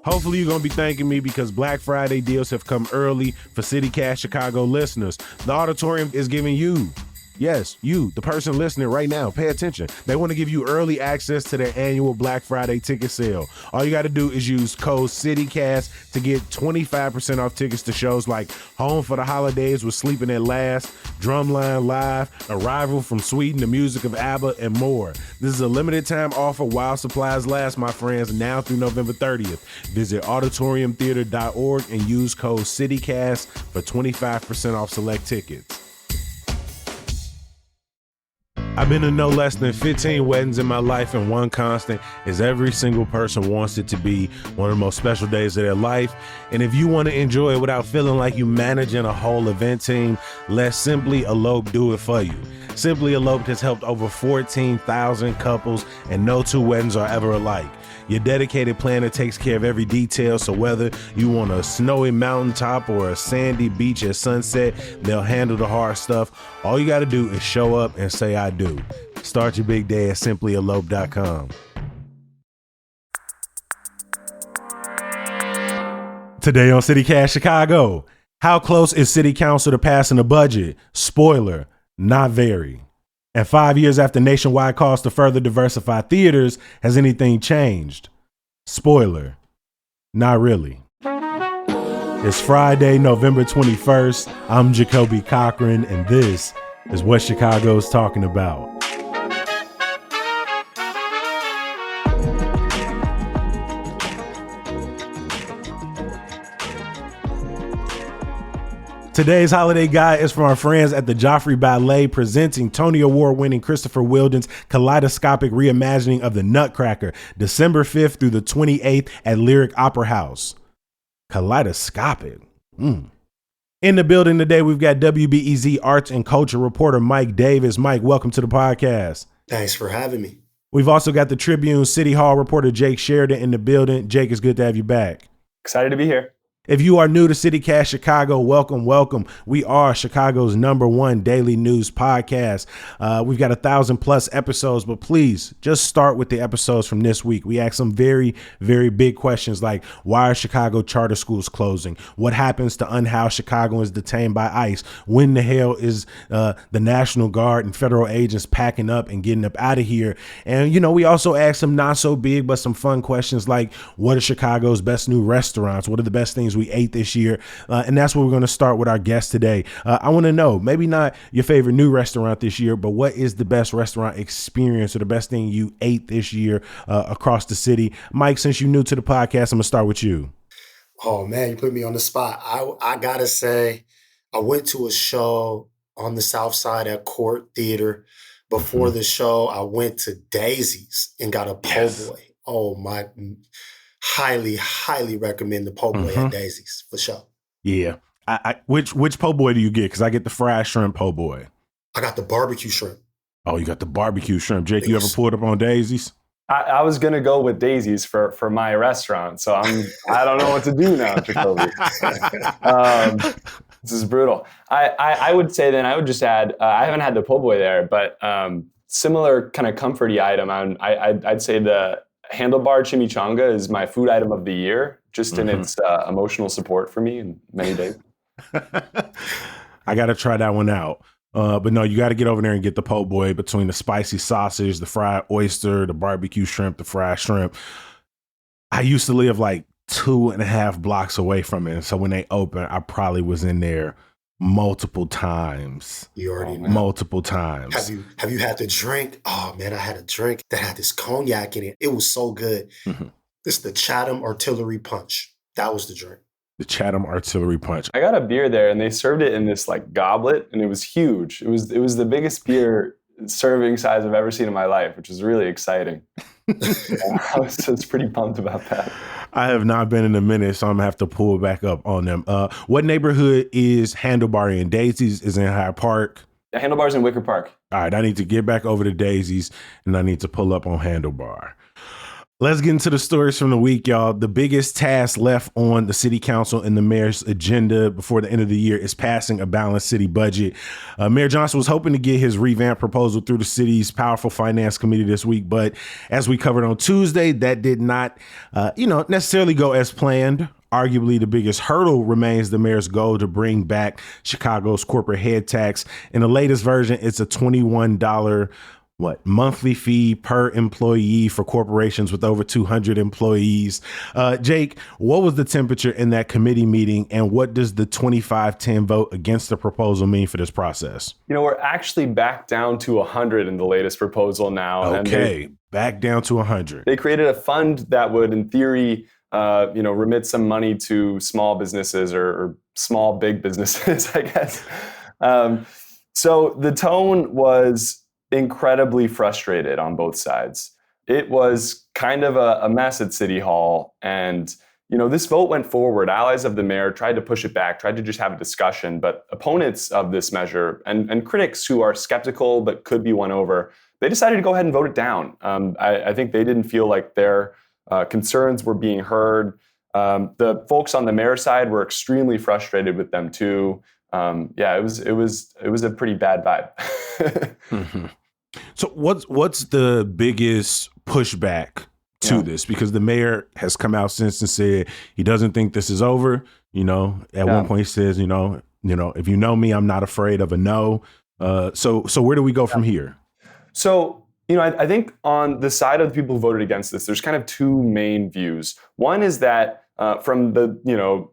Hopefully you're going to be thanking me because Black Friday deals have come early for CityCast Chicago listeners. The auditorium is giving you, yes, you, the person listening right now, pay attention. They want to give you early access to their annual Black Friday ticket sale. All you got to do is use code CityCast to get 25% off tickets to shows like Home for the Holidays with Sleeping at Last, Drumline Live, Arrival from Sweden, the music of ABBA, and more. This is a limited time offer while supplies last, my friends, now through November 30th. Visit auditoriumtheater.org and use code CityCast for 25% off select tickets. I've been to no less than 15 weddings in my life, and one constant is every single person wants it to be one of the most special days of their life. And if you want to enjoy it without feeling like you're managing a whole event team, let Simply Elope do it for you. Simply Elope has helped over 14,000 couples, and no two weddings are ever alike. Your dedicated planner takes care of every detail, so whether you want a snowy mountaintop or a sandy beach at sunset, they'll handle the hard stuff. All you got to do is show up and say, I do. Start your big day at simplyelope.com. Today on CityCast Chicago, how close is City Council to passing a budget? Spoiler, not very. And 5 years after nationwide calls to further diversify theaters, has anything changed? Spoiler, not really. It's Friday, November 21st. I'm Jacoby Cochran, and this is what Chicago's talking about. Today's holiday guide is from our friends at the Joffrey Ballet, presenting Tony Award-winning Christopher Wheeldon's kaleidoscopic reimagining of the Nutcracker, December 5th through the 28th at Lyric Opera House. Kaleidoscopic. In the building today, we've got WBEZ arts and culture reporter Mike Davis. Mike, welcome to the podcast. Thanks for having me. We've also got the Tribune City Hall reporter Jake Sheridan in the building. Jake, it's good to have you back. Excited to be here. If you are new to CityCast Chicago, welcome, welcome. We are Chicago's #1 daily news podcast. We've got 1,000+ episodes, but please just start with the episodes from this week. We ask some very, very big questions like, why are Chicago charter schools closing? What happens to unhoused Chicagoans detained by ICE? When the hell is the National Guard and federal agents packing up and getting up out of here? And, we also ask some not so big, but some fun questions like, what are Chicago's best new restaurants? What are the best things we ate this year? And that's where we're going to start with our guest today. I want to know, maybe not your favorite new restaurant this year, but what is the best restaurant experience or the best thing you ate this year across the city? Mike, since you're new to the podcast, I'm going to start with you. Oh, man, you put me on the spot. I got to say, I went to a show on the South Side at Court Theater. Before the show, I went to Daisy's and got a po' boy. Oh, my... Highly, highly recommend the po' boy at Daisy's for sure. Yeah. Which po' boy do you get? Because I get the fried shrimp po' boy. I got the barbecue shrimp. Oh, you got the barbecue shrimp. Jake, you ever pulled up on Daisy's? I was going to go with Daisy's for my restaurant, so I don't know what to do now, Jacoby. This is brutal. I would say then I would just add, I haven't had the po' boy there, but similar kind of comforty item. I'd say the handlebar chimichanga is my food item of the year, just in its emotional support for me in many days. I got to try that one out. But no, you got to get over there and get the po' boy between the spicy sausage, the fried oyster, the barbecue shrimp, the fried shrimp. I used to live like 2.5 blocks away from it. And so when they opened, I probably was in there multiple times. You already know. Multiple times. Have you had the drink? Oh man, I had a drink that had this cognac in it. It was so good. It's the Chatham Artillery Punch. That was the drink. The Chatham Artillery Punch. I got a beer there and they served it in this like goblet and it was huge. It was the biggest beer serving size I've ever seen in my life, which was really exciting. I was pretty pumped about that. I have not been in a minute, so I'm gonna have to pull back up on them. What neighborhood is Handlebar in? Daisy's is in Hyde Park. Handlebar's in Wicker Park. All right, I need to get back over to Daisy's and I need to pull up on Handlebar. Let's get into the stories from the week, y'all. The biggest task left on the city council and the mayor's agenda before the end of the year is passing a balanced city budget. Mayor Johnson was hoping to get his revamped proposal through the city's powerful finance committee this week, but as we covered on Tuesday, that did not, necessarily go as planned. Arguably, the biggest hurdle remains the mayor's goal to bring back Chicago's corporate head tax. In the latest version, it's a $21 monthly fee per employee for corporations with over 200 employees. Jake, what was the temperature in that committee meeting, and what does the 25-10 vote against the proposal mean for this process? We're actually back down to 100 in the latest proposal now. Okay, back down to 100. They created a fund that would, in theory, remit some money to small businesses or small big businesses, I guess. So the tone was incredibly frustrated on both sides. It was kind of a mess at City Hall. And, this vote went forward. Allies of the mayor tried to push it back, tried to just have a discussion. But opponents of this measure and critics who are skeptical but could be won over, they decided to go ahead and vote it down. I think they didn't feel like their concerns were being heard. The folks on the mayor's side were extremely frustrated with them too. It was a pretty bad vibe. Mm-hmm. So what's the biggest pushback to this? Because the mayor has come out since and said he doesn't think this is over. At one point he says, if you know me, I'm not afraid of a no. So where do we go from here? So, I think on the side of the people who voted against this, there's kind of two main views. One is that from the,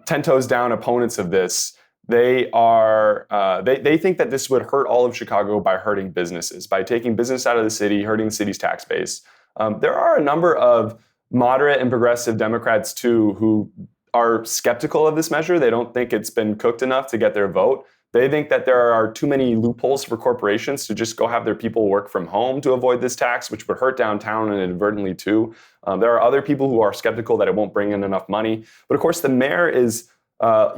10 toes down opponents of this, they are they think that this would hurt all of Chicago by hurting businesses, by taking business out of the city, hurting the city's tax base. There are a number of moderate and progressive Democrats too who are skeptical of this measure. They don't think it's been cooked enough to get their vote. They think that there are too many loopholes for corporations to just go have their people work from home to avoid this tax, which would hurt downtown and inadvertently too. There are other people who are skeptical that it won't bring in enough money. But of course, the mayor is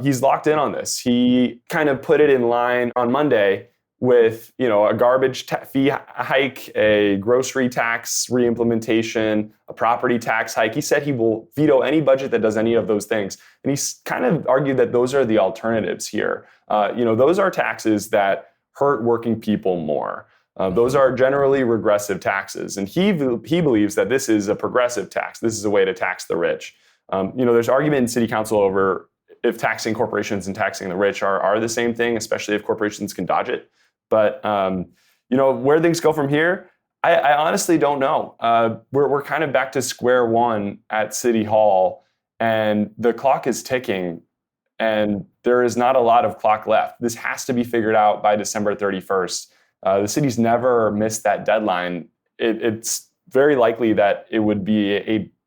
he's locked in on this. He kind of put it in line on Monday with, a garbage fee hike, a grocery tax reimplementation, a property tax hike. He said he will veto any budget that does any of those things. And he's kind of argued that those are the alternatives here. Those are taxes that hurt working people more. Those are generally regressive taxes. And he believes that this is a progressive tax. This is a way to tax the rich. There's argument in city council over if taxing corporations and taxing the rich are the same thing, especially if corporations can dodge it. But, where things go from here, I honestly don't know. We're kind of back to square one at City Hall, and the clock is ticking, and there is not a lot of clock left. This has to be figured out by December 31st. The city's never missed that deadline. It's very likely that it would be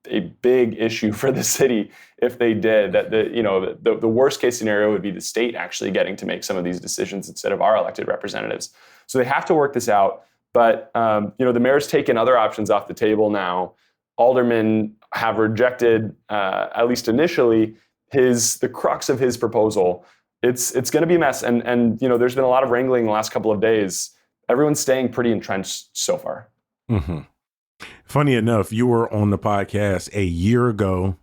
a big issue for the city if they did. That the worst case scenario would be the state actually getting to make some of these decisions instead of our elected representatives. So they have to work this out. But the mayor's taken other options off the table now. Aldermen have rejected, at least initially, the crux of his proposal. It's going to be a mess. And there's been a lot of wrangling in the last couple of days. Everyone's staying pretty entrenched so far. Mm-hmm. Funny enough, you were on the podcast a year ago,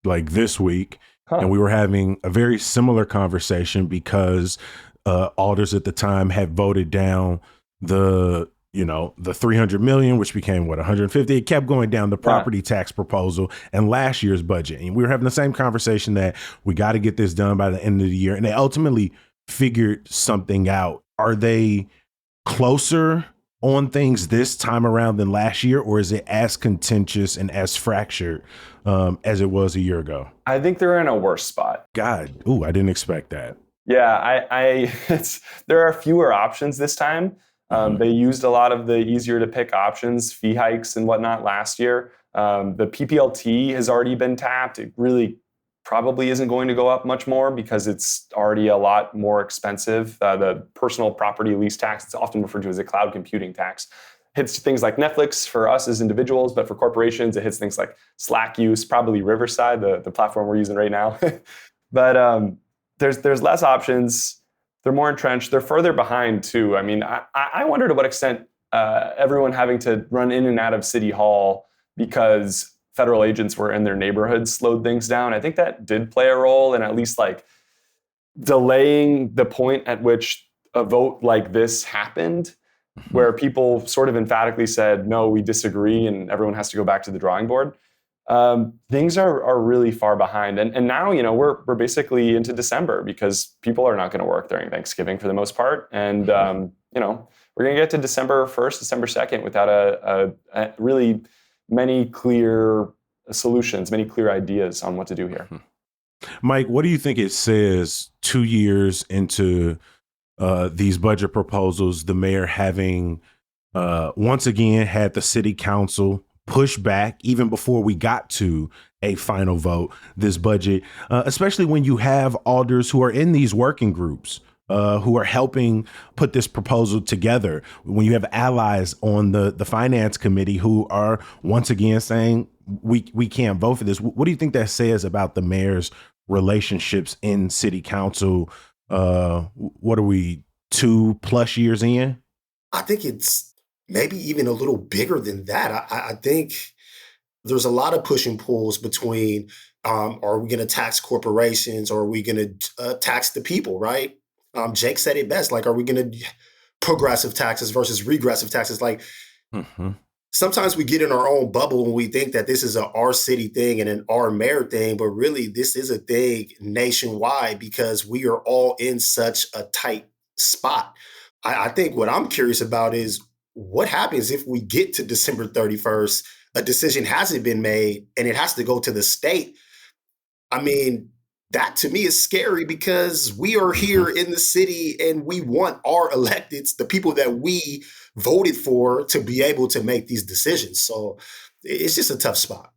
like this week, and we were having a very similar conversation because alders at the time had voted down the 300 million, which became 150. It kept going down the property tax proposal and last year's budget. And we were having the same conversation that we got to get this done by the end of the year. And they ultimately figured something out. Are they closer on things this time around than last year, or is it as contentious and as fractured as it was a year ago? I think they're in a worse spot. God, I didn't expect that. Yeah, there are fewer options this time. They used a lot of the easier to pick options, fee hikes and whatnot last year. The PPLT has already been tapped. It really probably isn't going to go up much more because it's already a lot more expensive. The personal property lease tax, it's often referred to as a cloud computing tax, hits things like Netflix for us as individuals, but for corporations, it hits things like Slack use, probably Riverside, the platform we're using right now. But there's less options. They're more entrenched. They're further behind too. I mean, I wonder to what extent everyone having to run in and out of City Hall because federal agents were in their neighborhoods slowed things down. I think that did play a role in at least like delaying the point at which a vote like this happened, where people sort of emphatically said, no, we disagree, and everyone has to go back to the drawing board. Things are really far behind. And now, we're basically into December because people are not going to work during Thanksgiving for the most part. And, we're going to get to December 1st, December 2nd without a really many clear solutions, many clear ideas on what to do here. Mike, what do you think it says 2 years into these budget proposals, the mayor having once again had the city council push back even before we got to a final vote, this budget, especially when you have alders who are in these working groups, who are helping put this proposal together, when you have allies on the finance committee who are once again saying we can't vote for this. What do you think that says about the mayor's relationships in city council? What are we, 2+ years in? I think it's maybe even a little bigger than that. I think there's a lot of push and pulls between, are we going to tax corporations or are we going to tax the people, right? Jake said it best, like, are we going to progressive taxes versus regressive taxes? Like, sometimes we get in our own bubble when we think that this is our city thing and an our mayor thing, but really this is a thing nationwide because we are all in such a tight spot. I think what I'm curious about is what happens if we get to December 31st, a decision hasn't been made and it has to go to the state. I mean, that to me is scary because we are here in the city and we want our electeds, the people that we voted for, to be able to make these decisions. So it's just a tough spot.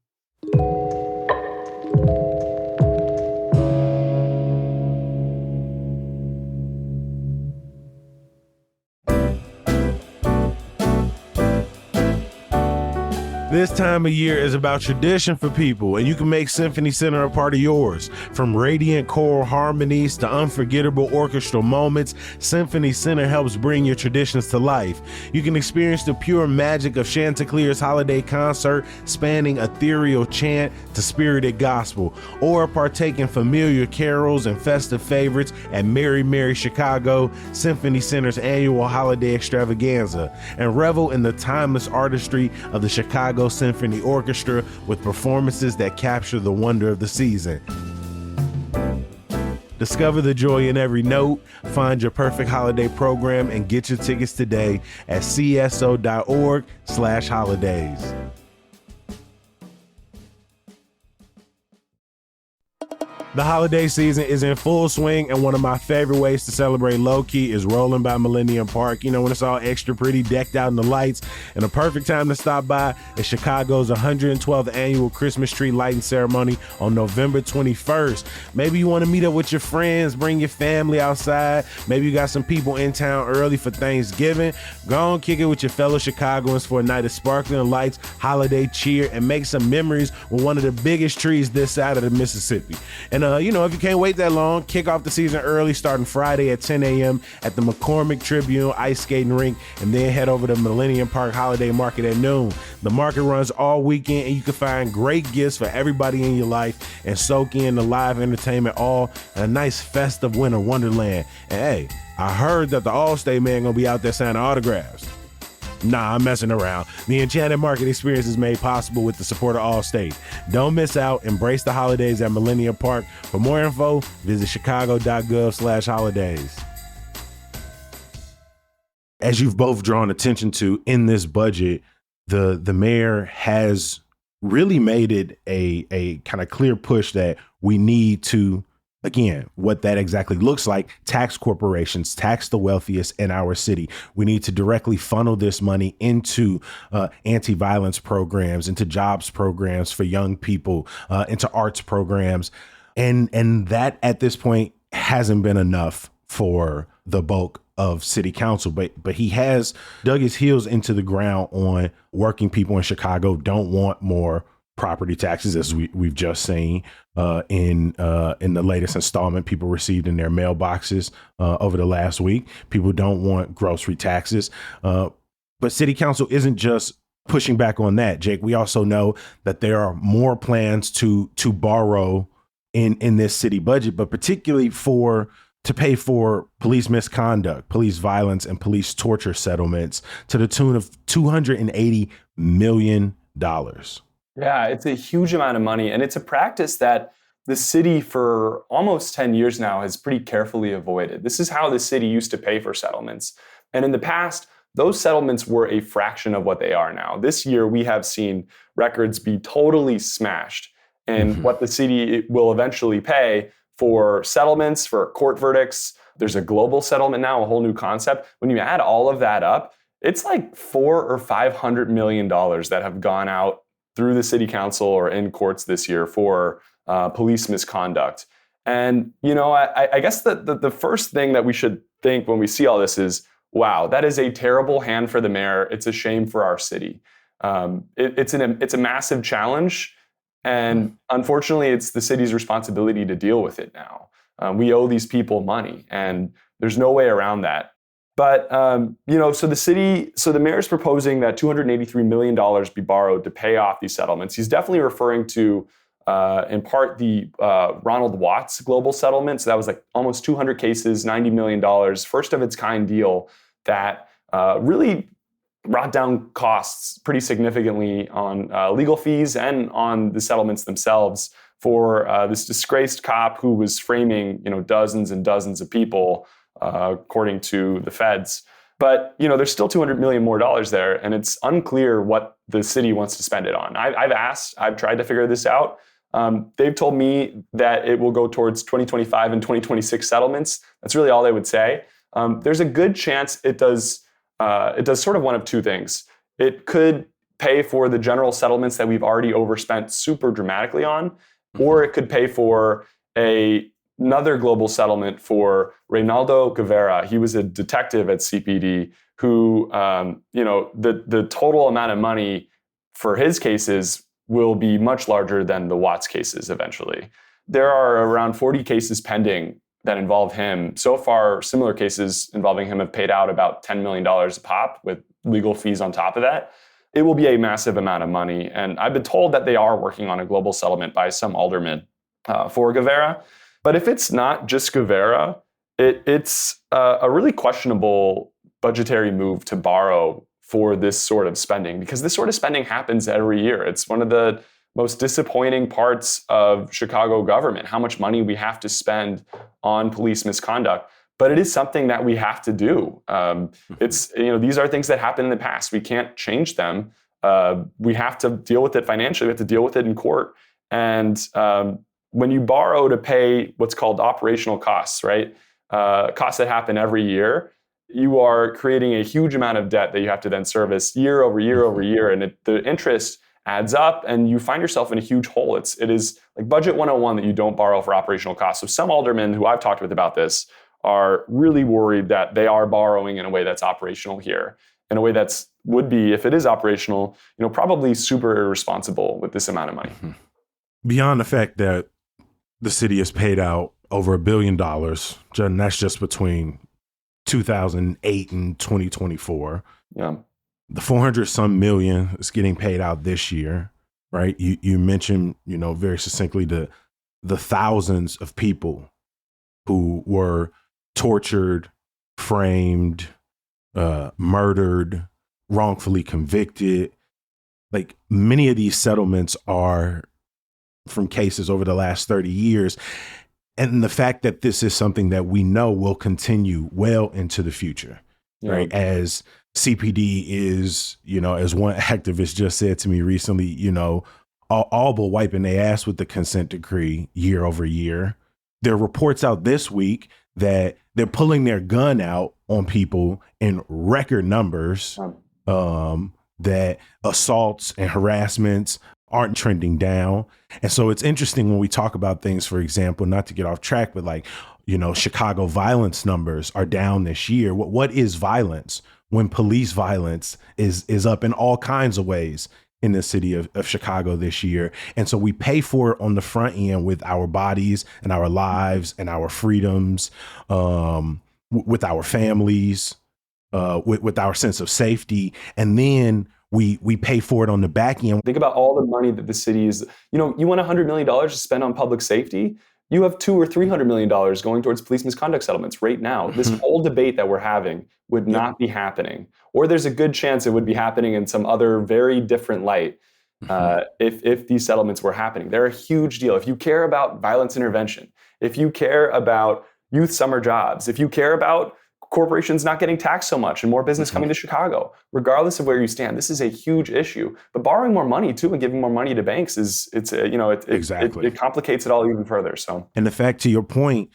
This time of year is about tradition for people, and you can make Symphony Center a part of yours. From radiant choral harmonies to unforgettable orchestral moments, Symphony Center helps bring your traditions to life. You can experience the pure magic of Chanticleer's holiday concert, spanning ethereal chant to spirited gospel, or partake in familiar carols and festive favorites at Merry Merry Chicago, Symphony Center's annual holiday extravaganza, and revel in the timeless artistry of the Chicago Symphony Orchestra with performances that capture the wonder of the season. Discover the joy in every note, find your perfect holiday program, and get your tickets today at cso.org/holidays. The holiday season is in full swing, and one of my favorite ways to celebrate low-key is rolling by Millennium Park. You know, when it's all extra pretty, decked out in the lights. And a perfect time to stop by is Chicago's 112th annual Christmas tree lighting ceremony on November 21st. Maybe you want to meet up with your friends, bring your family outside. Maybe you got some people in town early for Thanksgiving. Go on, kick it with your fellow Chicagoans for a night of sparkling lights, holiday cheer, and make some memories with one of the biggest trees this side of the Mississippi. And if you can't wait that long, kick off the season early, starting Friday at 10 a.m. at the McCormick Tribune Ice Skating Rink, and then head over to Millennium Park Holiday Market at noon. The market runs all weekend, and you can find great gifts for everybody in your life and soak in the live entertainment all in a nice festive winter wonderland. And hey, I heard that the Allstate man gonna be out there signing autographs. Nah, I'm messing around. The Enchanted Market experience is made possible with the support of Allstate. Don't miss out. Embrace the holidays at Millennium Park. For more info, visit chicago.gov/holidays. As you've both drawn attention to in this budget, the mayor has really made it a kind of clear push that we need to, again, what that exactly looks like, tax corporations, tax the wealthiest in our city. We need to directly funnel this money into anti-violence programs, into jobs programs for young people, into arts programs. And that at this point hasn't been enough for the bulk of city council, but he has dug his heels into the ground on working people in Chicago don't want more property taxes, as we've just seen in the latest installment people received in their mailboxes over the last week. People don't want grocery taxes, but city council isn't just pushing back on that, Jake, we also know that there are more plans to borrow in this city budget, but particularly to pay for police misconduct, police violence, and police torture settlements to the tune of $280 million. Yeah, it's a huge amount of money. And it's a practice that the city for almost 10 years now has pretty carefully avoided. This is how the city used to pay for settlements. And in the past, those settlements were a fraction of what they are now. This year, we have seen records be totally smashed in what the city will eventually pay for settlements, for court verdicts. There's a global settlement now, a whole new concept. When you add all of that up, it's like $400 or $500 million that have gone out through the city council or in courts this year for police misconduct. And, I guess the first thing that we should think when we see all this is, wow, that is a terrible hand for the mayor. It's a shame for our city. It's a massive challenge. And unfortunately, it's the city's responsibility to deal with it now. We owe these people money, and there's no way around that. But, so the mayor's proposing that $283 million be borrowed to pay off these settlements. He's definitely referring to, in part, the Ronald Watts global settlement. So that was like almost 200 cases, $90 million, first of its kind deal that really brought down costs pretty significantly on legal fees and on the settlements themselves for this disgraced cop who was framing, dozens and dozens of people, according to the feds. But, there's still $200 million more there, and it's unclear what the city wants to spend it on. I've tried to figure this out. They've told me that it will go towards 2025 and 2026 settlements. That's really all they would say. There's a good chance it does sort of one of two things. It could pay for the general settlements that we've already overspent super dramatically on, or it could pay for another global settlement for Reynaldo Guevara. He was a detective at CPD who, the total amount of money for his cases will be much larger than the Watts cases eventually. There are around 40 cases pending that involve him. So far, similar cases involving him have paid out about $10 million a pop with legal fees on top of that. It will be a massive amount of money. And I've been told that they are working on a global settlement by some aldermen for Guevara. But if it's not just Guevara, it's a really questionable budgetary move to borrow for this sort of spending, because this sort of spending happens every year. It's one of the most disappointing parts of Chicago government, how much money we have to spend on police misconduct. But it is something that we have to do. These are things that happened in the past. We can't change them. We have to deal with it financially. We have to deal with it in court. And when you borrow to pay what's called operational costs, right? Costs that happen every year, you are creating a huge amount of debt that you have to then service year over year over year. And the interest adds up and you find yourself in a huge hole. It is like budget 101 that you don't borrow for operational costs. So some aldermen who I've talked with about this are really worried that they are borrowing in a way that's operational here, in a way that's would be, if it is operational, probably super irresponsible with this amount of money. Beyond the fact that the city has paid out over $1 billion, and that's just between 2008 and 2024. Yeah. The 400 some million is getting paid out this year, right? You mentioned, very succinctly the thousands of people who were tortured, framed, murdered, wrongfully convicted. Like, many of these settlements are from cases over the last 30 years. And the fact that this is something that we know will continue well into the future, right? As CPD is, as one activist just said to me recently, all but wiping their ass with the consent decree year over year. There are reports out this week that they're pulling their gun out on people in record numbers, that assaults and harassments aren't trending down. And so it's interesting when we talk about things, for example, not to get off track, but Chicago violence numbers are down this year. What is violence when police violence is up in all kinds of ways in the city of Chicago this year? And so we pay for it on the front end with our bodies and our lives and our freedoms, with our families, with our sense of safety. And then we pay for it on the back end. Think about all the money that the city is, you want $100 million to spend on public safety. You have $200 or $300 million going towards police misconduct settlements right now. This whole debate that we're having would not be happening, or there's a good chance it would be happening in some other very different light if these settlements were happening. They're a huge deal. If you care about violence intervention, if you care about youth summer jobs, if you care about corporations not getting taxed so much and more business coming to Chicago, regardless of where you stand, this is a huge issue. But borrowing more money too and giving more money to banks it complicates it all even further. So, and the fact, to your point,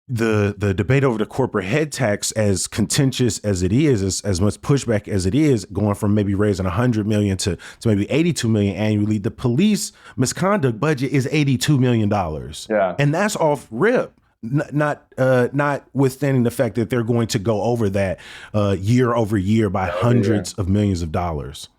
the debate over the corporate head tax, as contentious as it is, as much pushback as it is, going from maybe raising 100 million to maybe 82 million annually, the police misconduct budget is $82 million. Yeah, and that's off rip. Notwithstanding the fact that they're going to go over that year over year by hundreds of millions of dollars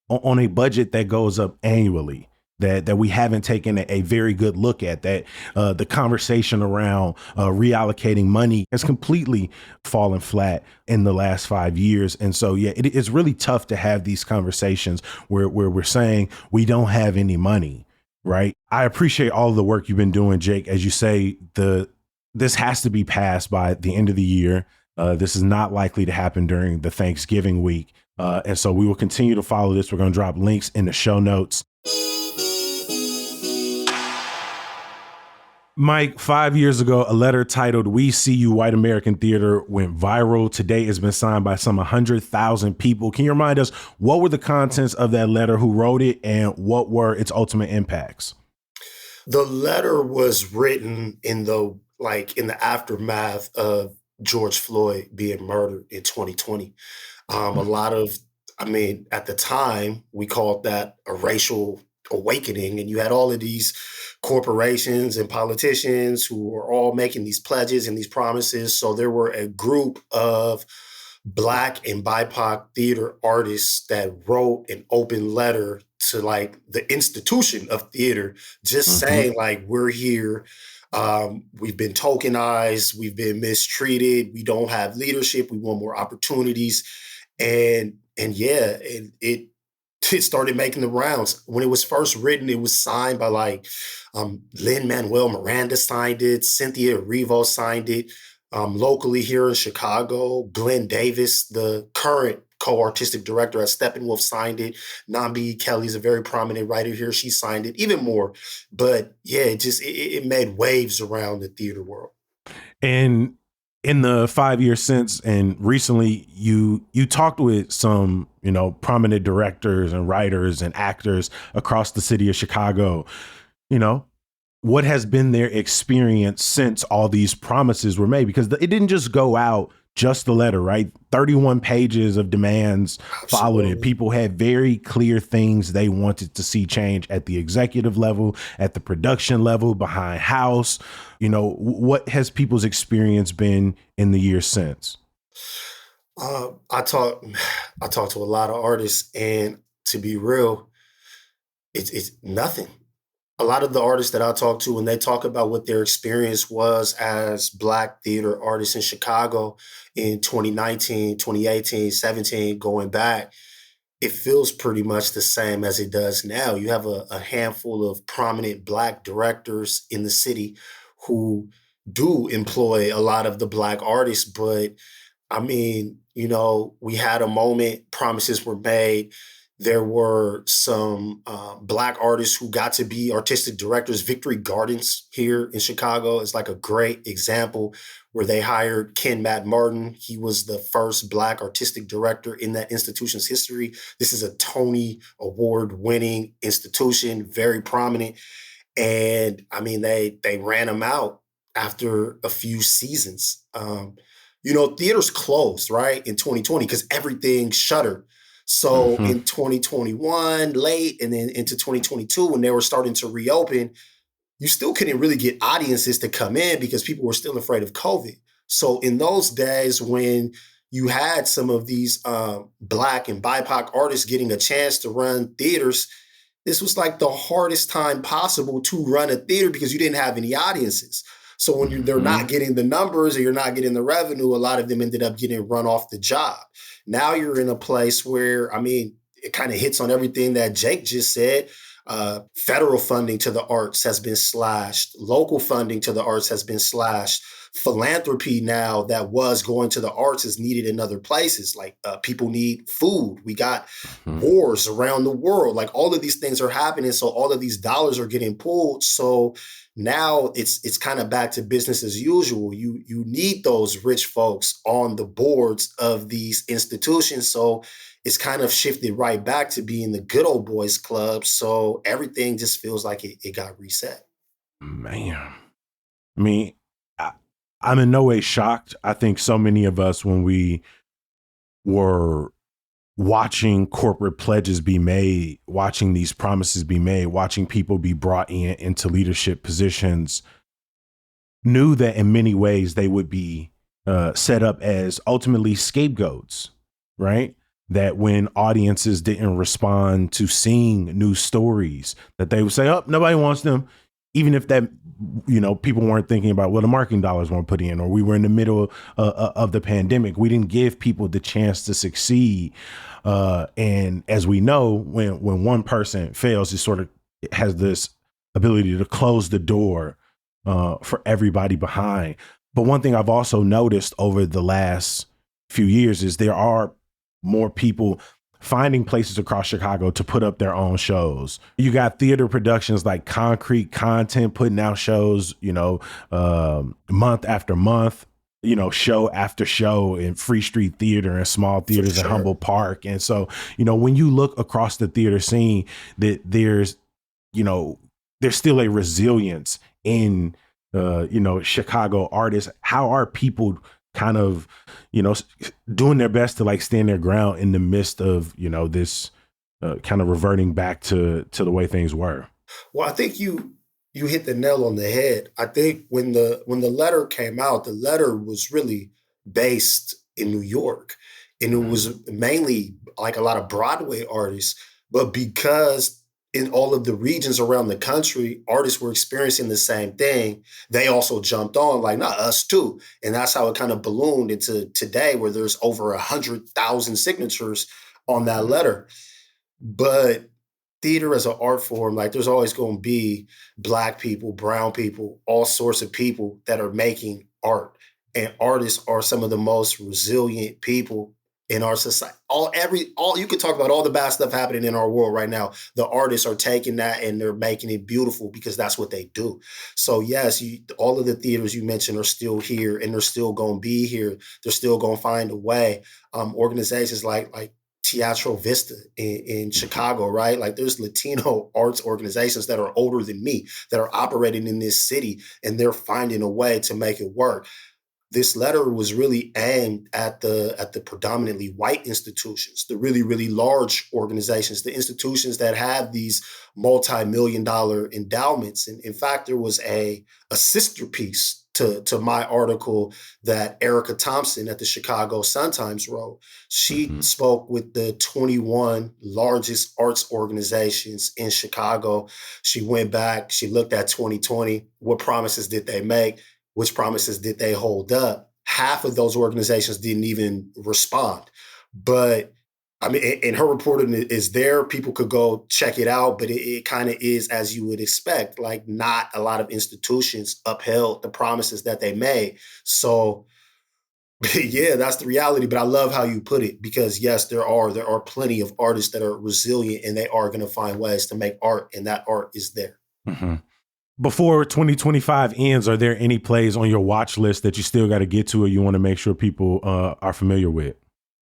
on a budget that goes up annually, that we haven't taken a very good look at, that the conversation around reallocating money has completely fallen flat in the last 5 years. And so, it's really tough to have these conversations where we're saying we don't have any money. Right. I appreciate all of the work you've been doing, Jake. As you say, this has to be passed by the end of the year. This is not likely to happen during the Thanksgiving week. And so we will continue to follow this. We're going to drop links in the show notes. Mike, 5 years ago, a letter titled "We See You, White American Theater" went viral. Today it's been signed by some 100,000 people. Can you remind us what were the contents of that letter, who wrote it, and what were its ultimate impacts? The letter was written in the aftermath of George Floyd being murdered in 2020. A lot of, at the time, we called that a racial awakening, and you had all of these corporations and politicians who were all making these pledges and these promises. So there were a group of Black and BIPOC theater artists that wrote an open letter to the institution of theater, just saying we're here. We've been tokenized. We've been mistreated. We don't have leadership. We want more opportunities. And it started making the rounds. When it was first written, it was signed by Lin-Manuel Miranda signed it. Cynthia Erivo signed it. Locally here in Chicago, Glenn Davis, the current co-artistic director at Steppenwolf, signed it. Nambi Kelly's a very prominent writer here. She signed it, even more. But it made waves around the theater world. And in the 5 years since, and recently, you talked with some, prominent directors and writers and actors across the city of Chicago. What has been their experience since all these promises were made? Because it didn't just go out, just the letter, right? 31 pages of demands followed it. People had very clear things they wanted to see change at the executive level, at the production level, behind house. What has people's experience been in the years since? I talked to a lot of artists, and to be real, it's nothing. A lot of the artists that I talk to, when they talk about what their experience was as Black theater artists in Chicago in 2019, 2018, 17, going back, it feels pretty much the same as it does now. You have a handful of prominent Black directors in the city who do employ a lot of the Black artists, but we had a moment, promises were made. There were some Black artists who got to be artistic directors. Victory Gardens here in Chicago is a great example, where they hired Ken Matt Martin. He was the first Black artistic director in that institution's history. This is a Tony Award-winning institution, very prominent. And they ran him out after a few seasons. Theaters closed, right, in 2020 because everything shuttered. So in 2021, late, and then into 2022, when they were starting to reopen, you still couldn't really get audiences to come in because people were still afraid of COVID. So in those days, when you had some of these Black and BIPOC artists getting a chance to run theaters, this was the hardest time possible to run a theater because you didn't have any audiences. So when they're not getting the numbers or you're not getting the revenue, a lot of them ended up getting run off the job. Now you're in a place where, it kind of hits on everything that Jake just said. Federal funding to the arts has been slashed. Local funding to the arts has been slashed. Philanthropy now that was going to the arts is needed in other places. Like people need food. We got wars around the world. Like all of these things are happening. So all of these dollars are getting pulled. So now it's kind of back to business as usual. You need those rich folks on the boards of these institutions. So it's kind of shifted right back to being the good old boys club. So everything just feels like it got reset. Man, I mean, I'm in no way shocked. I think so many of us, when we were watching corporate pledges be made, watching these promises be made, watching people be brought into leadership positions, knew that in many ways they would be set up as ultimately scapegoats, right? That when audiences didn't respond to seeing news stories, that they would say, oh, nobody wants them. Even if that, people weren't thinking about, well, the marketing dollars weren't put in, or we were in the middle of the pandemic. We didn't give people the chance to succeed. And as we know, when one person fails, it sort of has this ability to close the door for everybody behind. But one thing I've also noticed over the last few years is there are more people finding places across Chicago to put up their own shows. You got theater productions like Concrete Content putting out shows, month after month, show after show in Free Street Theater and small theaters in Humboldt Park. And so, when you look across the theater scene, that there's still a resilience in, Chicago artists. How are people kind of, doing their best to like stand their ground in the midst of, this kind of reverting back to the way things were? Well, I think you hit the nail on the head. I think when the letter came out, the letter was really based in New York, and it was mainly like a lot of Broadway artists. But because in all of the regions around the country, artists were experiencing the same thing, they also jumped on like, not us too. And that's how it kind of ballooned into today, where there's over 100,000 signatures on that letter. But theater as an art form, like there's always going to be Black people, brown people, all sorts of people that are making art. And artists are some of the most resilient people in our society. All you could talk about all the bad stuff happening in our world right now. The artists are taking that and they're making it beautiful because that's what they do. So yes, all of the theaters you mentioned are still here, and they're still going to be here. They're still going to find a way. Organizations like Teatro Vista in Chicago, right? Like there's Latino arts organizations that are older than me that are operating in this city, and they're finding a way to make it work. This letter was really aimed at the predominantly white institutions, the really, really large organizations, the institutions that have these multi-million-dollar endowments. And in fact, there was a sister piece to my article that Erica Thompson at the Chicago Sun-Times wrote. She spoke with the 21 largest arts organizations in Chicago. She went back, she looked at 2020. What promises did they make? Which promises did they hold up? Half of those organizations didn't even respond. But I mean, and her reporting is there. People could go check it out, but it kind of is as you would expect. Like not a lot of institutions upheld the promises that they made. So yeah, that's the reality. But I love how you put it, because yes, there are plenty of artists that are resilient, and they are going to find ways to make art, and that art is there. Mm-hmm. Before 2025 ends, are there any plays on your watch list that you still got to get to, or you want to make sure people are familiar with?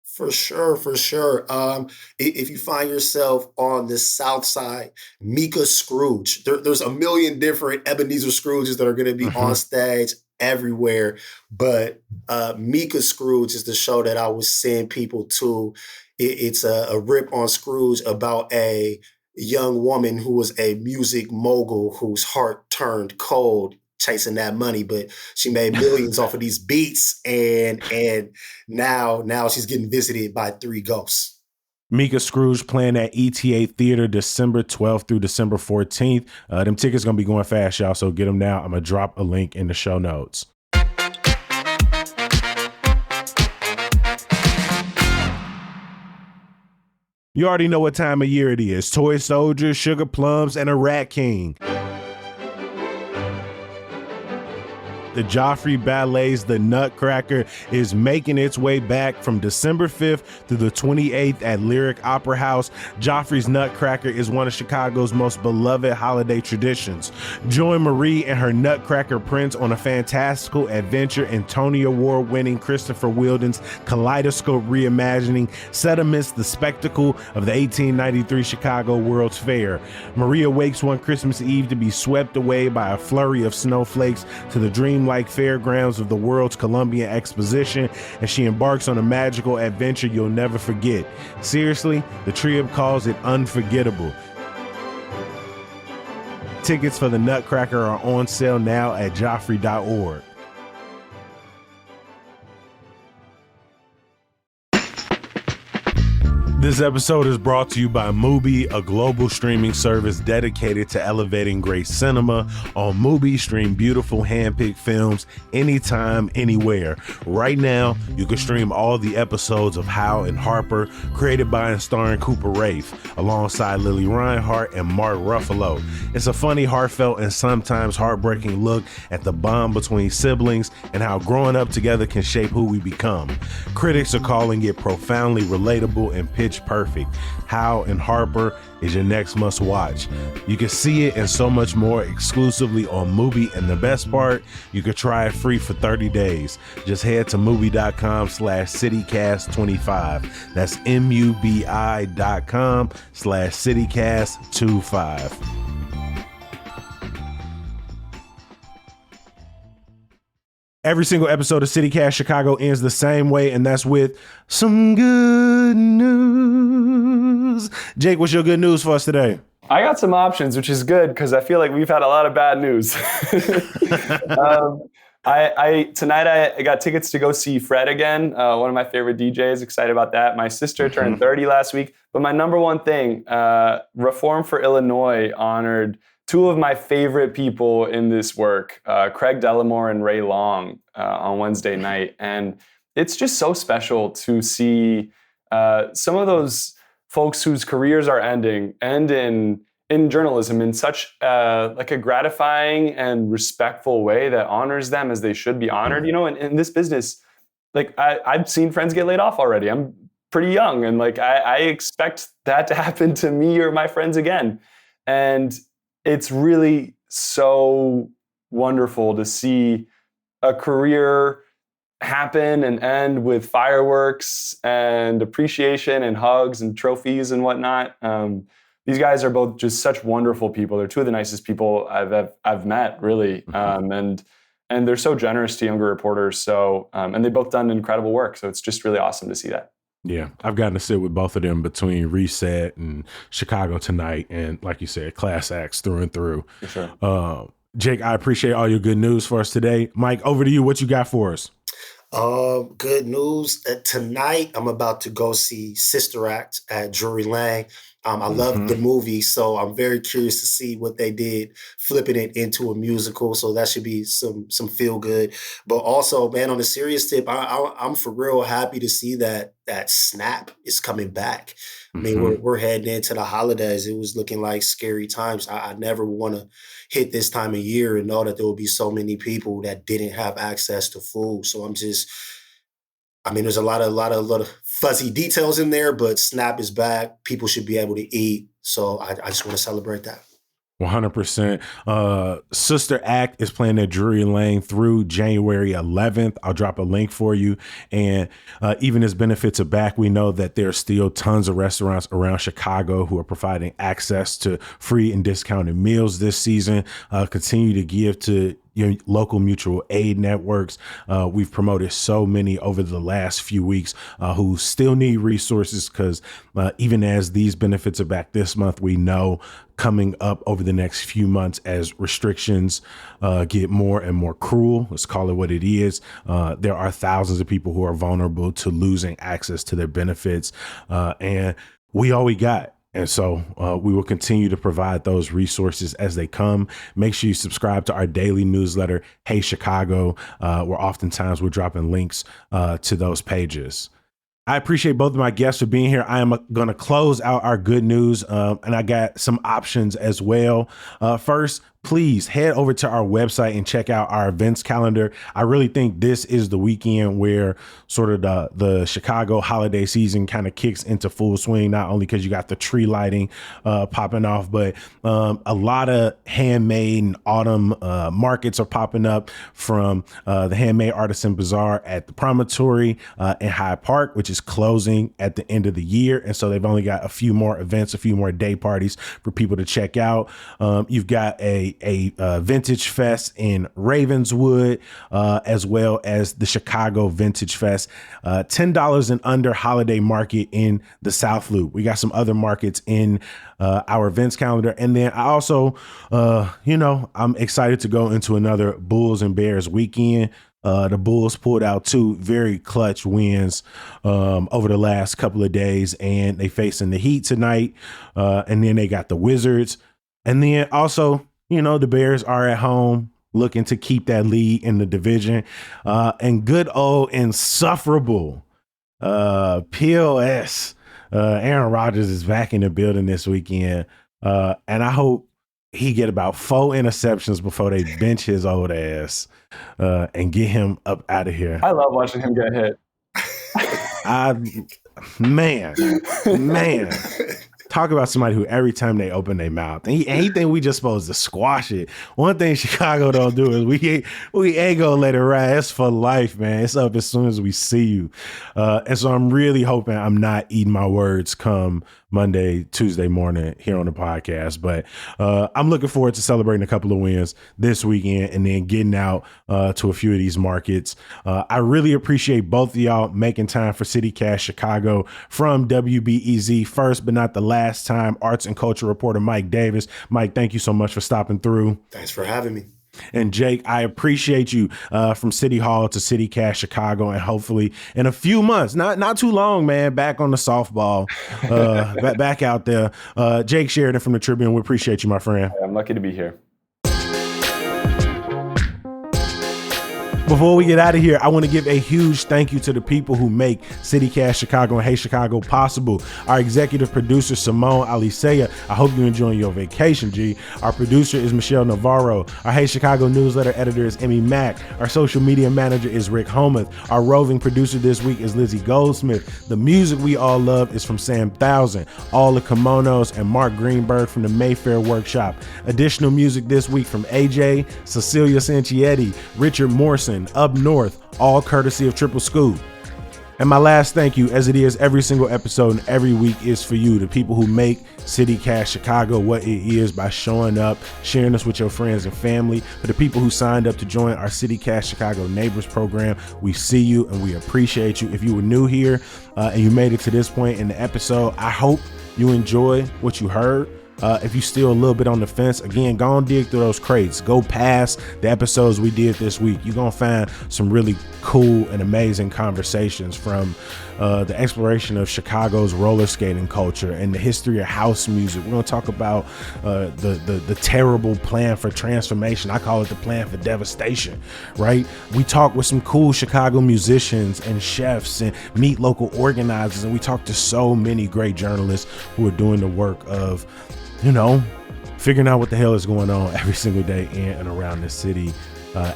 For sure. If you find yourself on the South Side, Mika Scrooge, there's a million different Ebenezer Scrooges that are going to be on stage everywhere. But Mika Scrooge is the show that I would send people to. It's a rip on Scrooge about a young woman who was a music mogul whose heart turned cold chasing that money, but she made millions off of these beats, and now she's getting visited by 3 ghosts. Mika Scrooge playing at ETA Theater December 12th through December 14th. Them tickets gonna be going fast, y'all, so get them now. I'm gonna drop a link in the show notes. You already know what time of year it is. Toy soldiers, sugar plums, and a rat king. The Joffrey Ballet's The Nutcracker is making its way back from December 5th through the 28th at Lyric Opera House. Joffrey's Nutcracker is one of Chicago's most beloved holiday traditions. Join Marie and her Nutcracker prince on a fantastical adventure in Tony Award-winning Christopher Wheeldon's kaleidoscope reimagining set amidst the spectacle of the 1893 Chicago World's Fair. Marie awakes one Christmas Eve to be swept away by a flurry of snowflakes to the dreamlike fairgrounds of the world's Columbian Exposition, and she embarks on a magical adventure you'll never forget. Seriously, the Trib calls it unforgettable. Tickets for the Nutcracker are on sale now at joffrey.org. This episode is brought to you by Mubi, a global streaming service dedicated to elevating great cinema. On Mubi, stream beautiful hand-picked films anytime, anywhere. Right now, you can stream all the episodes of Hal and Harper, created by and starring Cooper Raiff, alongside Lily Reinhart and Mark Ruffalo. It's a funny, heartfelt, and sometimes heartbreaking look at the bond between siblings and how growing up together can shape who we become. Critics are calling it profoundly relatable and pitch perfect. Hal and Harper is your next must watch. You can see it and so much more exclusively on Mubi, and the best part, you can try it free for 30 days. Just head to Mubi.com/CityCast25. That's MUBI.com/CityCast25. Every single episode of CityCast Chicago ends the same way, and that's with some good news. Jake, what's your good news for us today? I got some options, which is good because I feel like we've had a lot of bad news. Tonight I got tickets to go see Fred again, one of my favorite DJs. Excited about that. My sister turned 30 last week, but my number one thing, Reform for Illinois honored two of my favorite people in this work, Craig Dellimore and Ray Long, on Wednesday night. And it's just so special to see some of those folks whose careers are ending end in journalism in such like a gratifying and respectful way that honors them as they should be honored. You know, in this business, like I've seen friends get laid off already. I'm pretty young, and like I expect that to happen to me or my friends again. And it's really so wonderful to see a career happen and end with fireworks and appreciation and hugs and trophies and whatnot. These guys are both just such wonderful people. They're two of the nicest people I've met, really, and they're so generous to younger reporters. So and they've both done incredible work. So it's just really awesome to see that. Yeah, I've gotten to sit with both of them between Reset and Chicago Tonight, and like you said, class acts through and through. For sure. Jake, I appreciate all your good news for us today. Mike, over to you. What you got for us? Good news. Tonight, I'm about to go see Sister Act at Drury Lane. I love the movie, so I'm very curious to see what they did, flipping it into a musical. So that should be some feel good. But also, man, on a serious tip, I'm for real happy to see that Snap is coming back. I mean, we're heading into the holidays. It was looking like scary times. I never want to hit this time of year and know that there will be so many people that didn't have access to food. So there's a lot of fuzzy details in there, but Snap is back. People should be able to eat. So I just want to celebrate that. 100%. Sister Act is playing at Drury Lane through January 11th. I'll drop a link for you. And even as benefits are back, we know that there are still tons of restaurants around Chicago who are providing access to free and discounted meals this season. Continue to give to your local mutual aid networks. We've promoted so many over the last few weeks who still need resources, because even as these benefits are back this month, we know coming up over the next few months as restrictions get more and more cruel, let's call it what it is, there are thousands of people who are vulnerable to losing access to their benefits, and we all we got. And so we will continue to provide those resources as they come. Make sure you subscribe to our daily newsletter, Hey Chicago, where oftentimes we're dropping links to those pages. I appreciate both of my guests for being here. I am going to close out our good news, and I got some options as well. First, please head over to our website and check out our events calendar. I really think this is the weekend where sort of the Chicago holiday season kind of kicks into full swing, not only because you got the tree lighting popping off, but a lot of handmade and autumn markets are popping up, from the Handmade Artisan Bazaar at the Promontory in Hyde Park, which is closing at the end of the year. And so they've only got a few more events, a few more day parties for people to check out. You've got a Vintage Fest in Ravenswood, as well as the Chicago Vintage Fest, $10 and under holiday market in the South Loop. We got some other markets in our events calendar. And then I also, I'm excited to go into another Bulls and Bears weekend. The Bulls pulled out 2 very clutch wins over the last couple of days, and they facing the Heat tonight. And then they got the Wizards. And then also, the Bears are at home looking to keep that lead in the division. And good old insufferable POS, Aaron Rodgers is back in the building this weekend. And I hope he get about 4 interceptions before they bench his old ass and get him up out of here. I love watching him get hit. Man. Talk about somebody who every time they open their mouth, and he think we just supposed to squash it. One thing Chicago don't do is we ain't gonna let it ride. It's for life, man. It's up as soon as we see you. And so I'm really hoping I'm not eating my words come Monday, Tuesday morning here on the podcast. But I'm looking forward to celebrating a couple of wins this weekend and then getting out to a few of these markets. I really appreciate both of y'all making time for CityCast Chicago. From WBEZ, first but not the last time, arts and culture reporter Mike Davis. Mike, thank you so much for stopping through. Thanks for having me. And Jake, I appreciate you from City Hall to CityCast Chicago, and hopefully in a few months, not too long, man, back on the softball, back out there. Jake Sheridan from the Tribune, we appreciate you, my friend. I'm lucky to be here. Before we get out of here, I want to give a huge thank you to the people who make CityCast Chicago and Hey Chicago possible. Our executive producer, Simone Aliseya. I hope you're enjoying your vacation, G. Our producer is Michelle Navarro. Our Hey Chicago newsletter editor is Emmy Mack. Our social media manager is Rick Homuth. Our roving producer this week is Lizzie Goldsmith. The music we all love is from Sam Thousand, All the Kimonos, and Mark Greenberg from the Mayfair Workshop. Additional music this week from AJ, Cecilia Sanchietti, Richard Morrison, Up North, all courtesy of Triple Scoop. And my last thank you, as it is every single episode and every week, is for you, the people who make CityCast Chicago what it is by showing up, sharing us with your friends and family. For the people who signed up to join our CityCast Chicago Neighbors program, we see you and we appreciate you. If you were new here and you made it to this point in the episode, I hope you enjoy what you heard. If you still a little bit on the fence, again, go and dig through those crates. Go past the episodes we did this week. You're going to find some really cool and amazing conversations, from the exploration of Chicago's roller skating culture and the history of house music. We're going to talk about the terrible plan for transformation. I call it the plan for devastation, right? We talk with some cool Chicago musicians and chefs and meet local organizers. And we talk to so many great journalists who are doing the work of, figuring out what the hell is going on every single day in and around this city,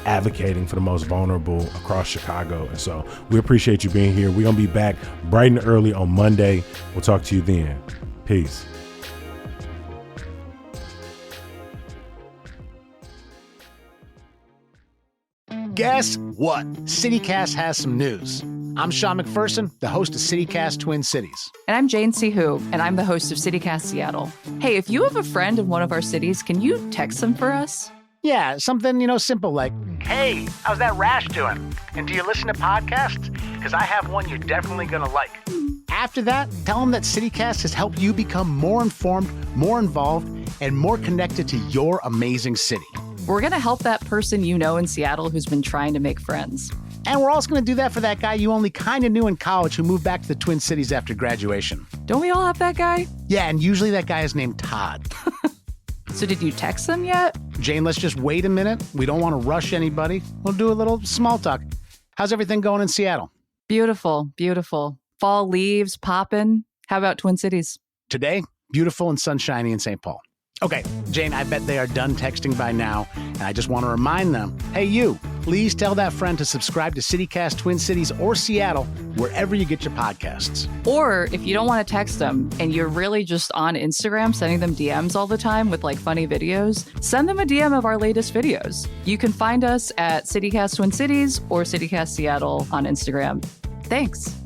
advocating for the most vulnerable across Chicago. And so we appreciate you being here. We're going to be back bright and early on Monday. We'll talk to you then. Peace. Guess what? CityCast has some news. I'm Sean McPherson, the host of CityCast Twin Cities. And I'm Jane Sihu, and I'm the host of CityCast Seattle. Hey, if you have a friend in one of our cities, can you text them for us? Yeah, something, simple like, hey, how's that rash doing? And do you listen to podcasts? Because I have one you're definitely going to like. After that, tell them that CityCast has helped you become more informed, more involved, and more connected to your amazing city. We're going to help that person you know in Seattle who's been trying to make friends. And we're also going to do that for that guy you only kind of knew in college who moved back to the Twin Cities after graduation. Don't we all have that guy? Yeah, and usually that guy is named Todd. So did you text them yet? Jane, let's just wait a minute. We don't want to rush anybody. We'll do a little small talk. How's everything going in Seattle? Beautiful, beautiful. Fall leaves popping. How about Twin Cities? Today, beautiful and sunshiny in St. Paul. Okay, Jane, I bet they are done texting by now, and I just want to remind them, hey, you, please tell that friend to subscribe to CityCast Twin Cities or Seattle, wherever you get your podcasts. Or if you don't want to text them and you're really just on Instagram sending them DMs all the time with like funny videos, send them a DM of our latest videos. You can find us at CityCast Twin Cities or CityCast Seattle on Instagram. Thanks.